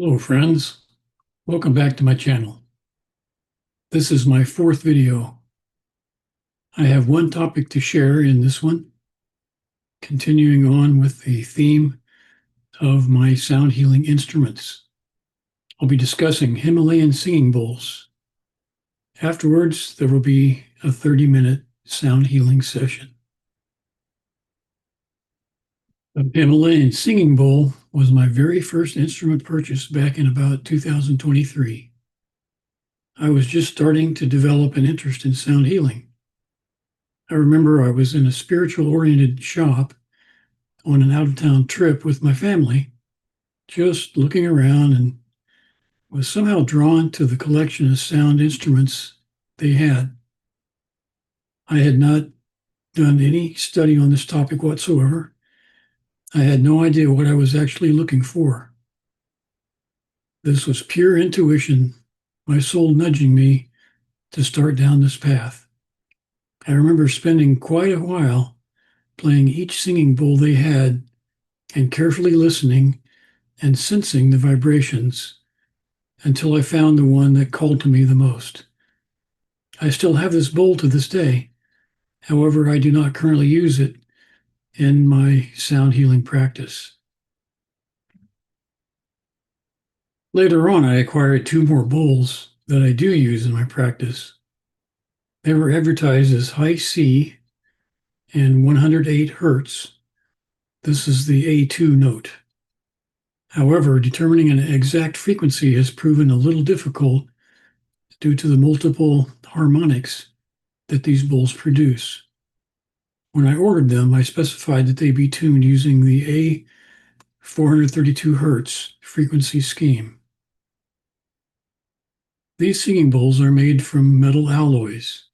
Hello friends, welcome back to my channel. This is my fourth video. I have one topic to share in this one, continuing on with the theme of my sound healing instruments. I'll be discussing Himalayan singing bowls. Afterwards, there will be a 30-minute sound healing session. The Himalayan singing bowl was my very first instrument purchase back in about 2023. I was just starting to develop an interest in sound healing. I remember I was in a spiritual-oriented shop on an out-of-town trip with my family, just looking around, and was somehow drawn to the collection of sound instruments they had. I had not done any study on this topic whatsoever. I had no idea what I was actually looking for. This was pure intuition, my soul nudging me to start down this path. I remember spending quite a while playing each singing bowl they had and carefully listening and sensing the vibrations until I found the one that called to me the most. I still have this bowl to this day. However, I do not currently use it in my sound healing practice. Later on, I acquired two more bowls that I do use in my practice. They were advertised as high C and 108 hertz. This is the A2 note. However, determining an exact frequency has proven a little difficult due to the multiple harmonics that these bowls produce. When I ordered them, I specified that they be tuned using the A432 hertz frequency scheme. These singing bowls are made from metal alloys.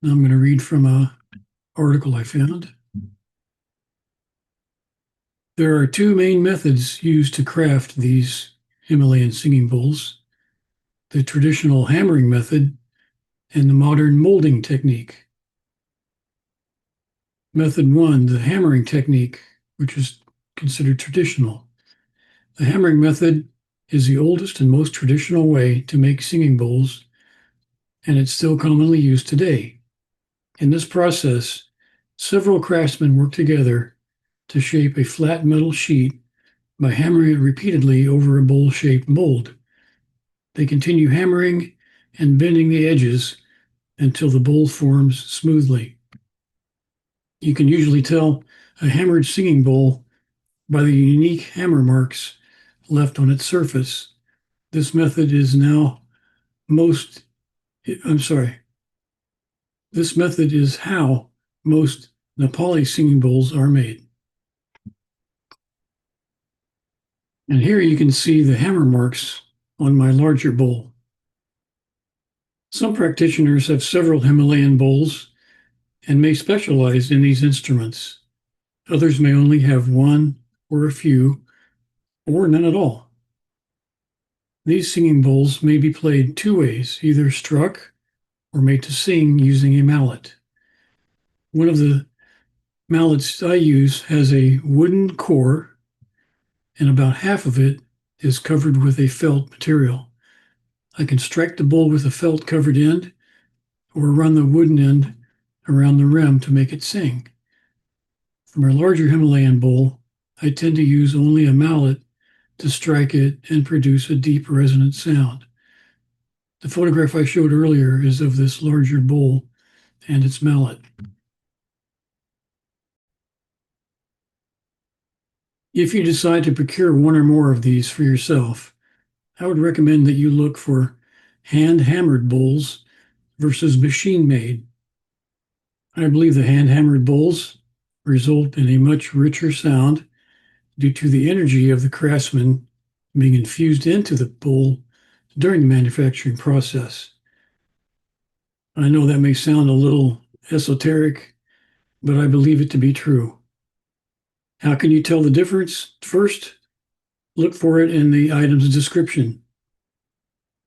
Now I'm going to read from an article I found. There are two main methods used to craft these Himalayan singing bowls: the traditional hammering method and the modern molding technique. Method 1, the hammering technique, which is considered traditional. The hammering method is the oldest and most traditional way to make singing bowls, and it's still commonly used today. In this process, several craftsmen work together to shape a flat metal sheet by hammering it repeatedly over a bowl-shaped mold. They continue hammering and bending the edges until the bowl forms smoothly. You can usually tell a hammered singing bowl by the unique hammer marks left on its surface. This method is how most Nepali singing bowls are made. And here you can see the hammer marks on my larger bowl. Some practitioners have several Himalayan bowls and may specialize in these instruments. Others may only have one or a few, or none at all. These singing bowls may be played two ways, either struck or made to sing using a mallet. One of the mallets I use has a wooden core, and about half of it is covered with a felt material. I can strike the bowl with a felt covered end or run the wooden end around the rim to make it sing. For my larger Himalayan bowl, I tend to use only a mallet to strike it and produce a deep resonant sound. The photograph I showed earlier is of this larger bowl and its mallet. If you decide to procure one or more of these for yourself, I would recommend that you look for hand-hammered bowls versus machine-made. I believe the hand-hammered bowls result in a much richer sound due to the energy of the craftsman being infused into the bowl during the manufacturing process. I know that may sound a little esoteric, but I believe it to be true. How can you tell the difference? First, look for it in the item's description.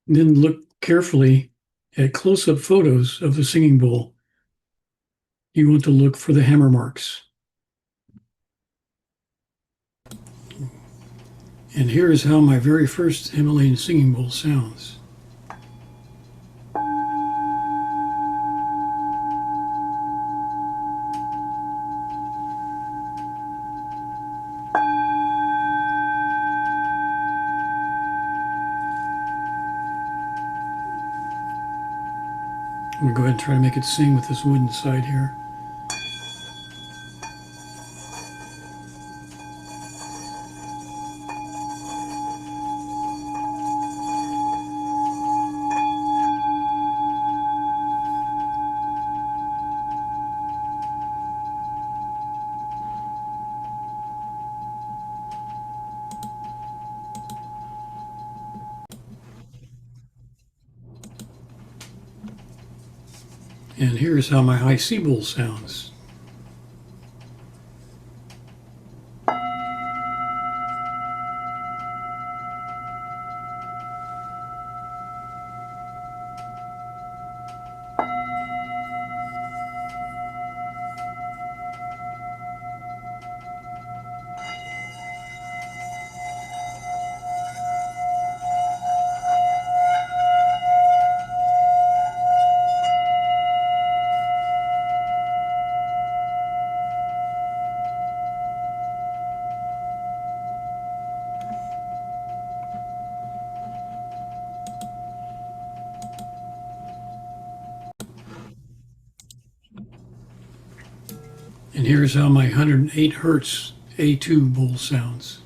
Then look carefully at close-up photos of the singing bowl. You want to look for the hammer marks. And here is how my very first Himalayan singing bowl sounds. I'm going to go ahead and try to make it sing with this wooden side here. And here's how my high C bowl sounds. And here's how my 108 hertz A2 bowl sounds.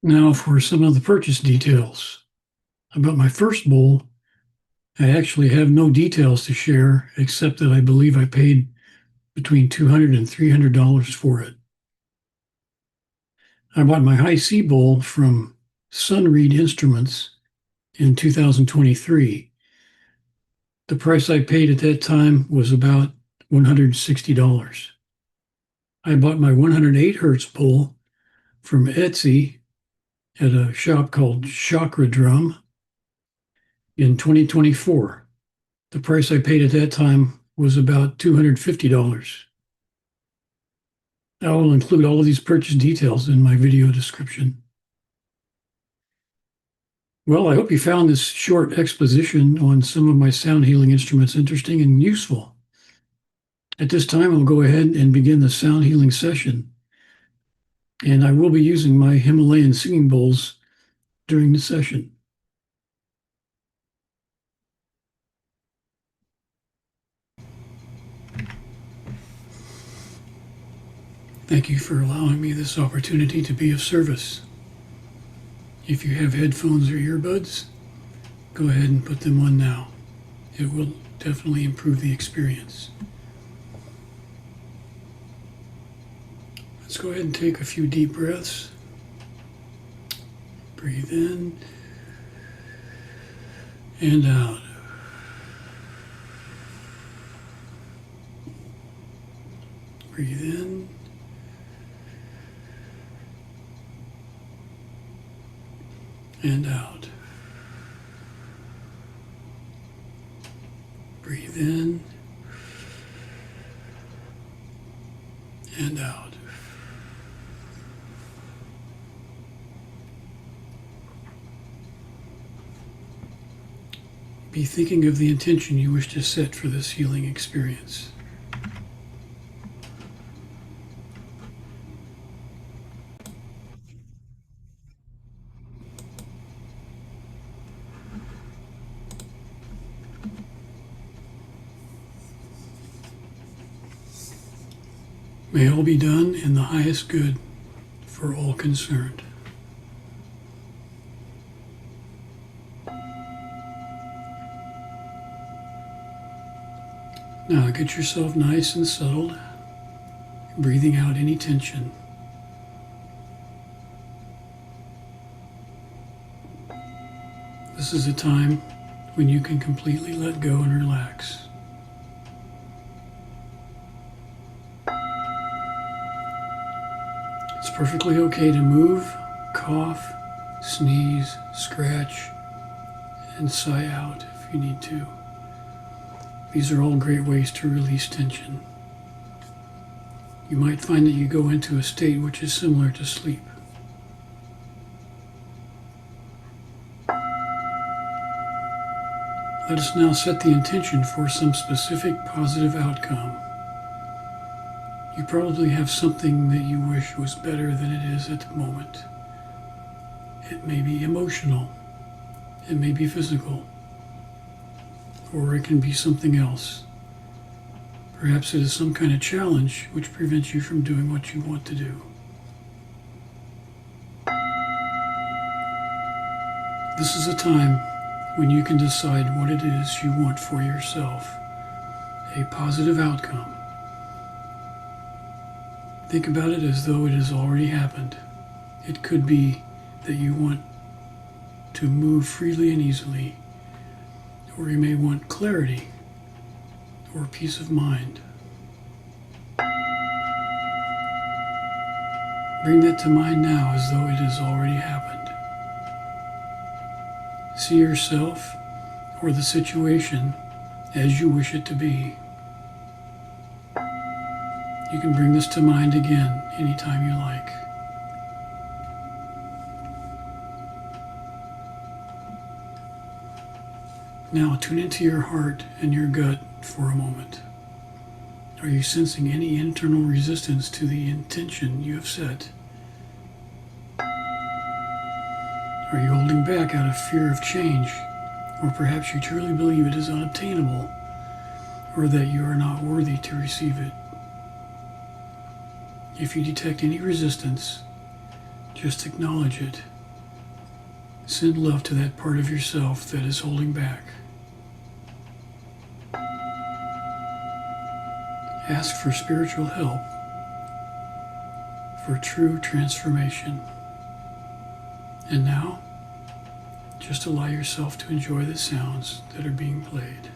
Now for some of the purchase details. About my first bowl, I actually have no details to share except that I believe I paid between $200 and $300 for it. I bought my high C bowl from Sunreed Instruments in 2023. The price I paid at that time was about $160. I bought my 108 hertz bowl from Etsy at a shop called Chakra Drum in 2024. The price I paid at that time was about $250. I will include all of these purchase details in my video description. Well, I hope you found this short exposition on some of my sound healing instruments interesting and useful. At this time, I'll go ahead and begin the sound healing session. And I will be using my Himalayan singing bowls during the session. Thank you for allowing me this opportunity to be of service. If you have headphones or earbuds, go ahead and put them on now. It will definitely improve the experience. Let's go ahead and take a few deep breaths. Breathe in and out. Breathe in and out. Breathe in and out. Be thinking of the intention you wish to set for this healing experience. May all be done in the highest good for all concerned. Now get yourself nice and settled. breathing out any tension. This is a time when you can completely let go and relax. It's perfectly okay to move, cough, sneeze, scratch, and sigh out if you need to. These are all great ways to release tension. You might find that you go into a state which is similar to sleep. Let us now set the intention for some specific positive outcome. You probably have something that you wish was better than it is at the moment. It may be emotional, it may be physical, or it can be something else. Perhaps it is some kind of challenge which prevents you from doing what you want to do. This is a time when you can decide what it is you want for yourself, a positive outcome. Think about it as though it has already happened. It could be that you want to move freely and easily, or you may want clarity or peace of mind. Bring that to mind now as though it has already happened. See yourself or the situation as you wish it to be. You can bring this to mind again anytime you like. Now tune into your heart and your gut for a moment. Are you sensing any internal resistance to the intention you have set? Are you holding back out of fear of change? Or perhaps you truly believe it is unobtainable, or that you are not worthy to receive it. If you detect any resistance, just acknowledge it. Send love to that part of yourself that is holding back. Ask for spiritual help for true transformation. And now, just allow yourself to enjoy the sounds that are being played.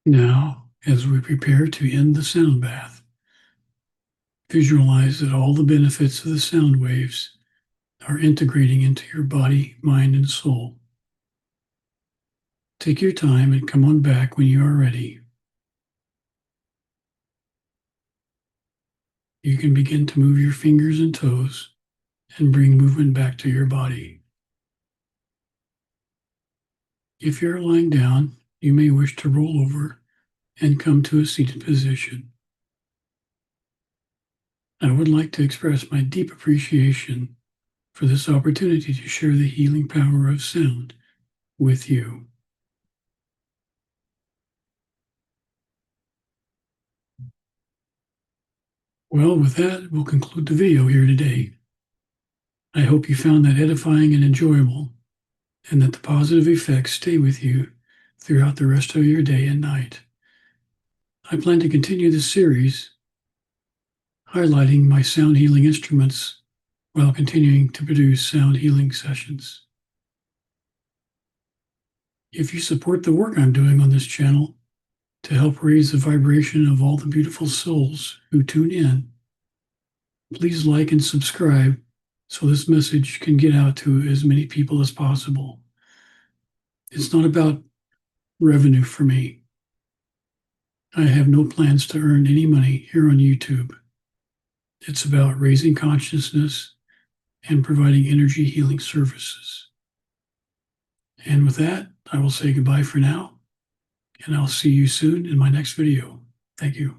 Now, as we prepare to end the sound bath, visualize that all the benefits of the sound waves are integrating into your body, mind, and soul. Take your time and come on back when you are ready. You can begin to move your fingers and toes and bring movement back to your body. If you're lying down, you may wish to roll over and come to a seated position. I would like to express my deep appreciation for this opportunity to share the healing power of sound with you. Well, with that, we'll conclude the video here today. I hope you found that edifying and enjoyable, and that the positive effects stay with you throughout the rest of your day and night. I plan to continue this series highlighting my sound healing instruments while continuing to produce sound healing sessions. If you support the work I'm doing on this channel to help raise the vibration of all the beautiful souls who tune in, please like and subscribe so this message can get out to as many people as possible. It's not about revenue for me. I have no plans to earn any money here on YouTube. It's about raising consciousness and providing energy healing services. And with that, I will say goodbye for now, and I'll see you soon in my next video. Thank you.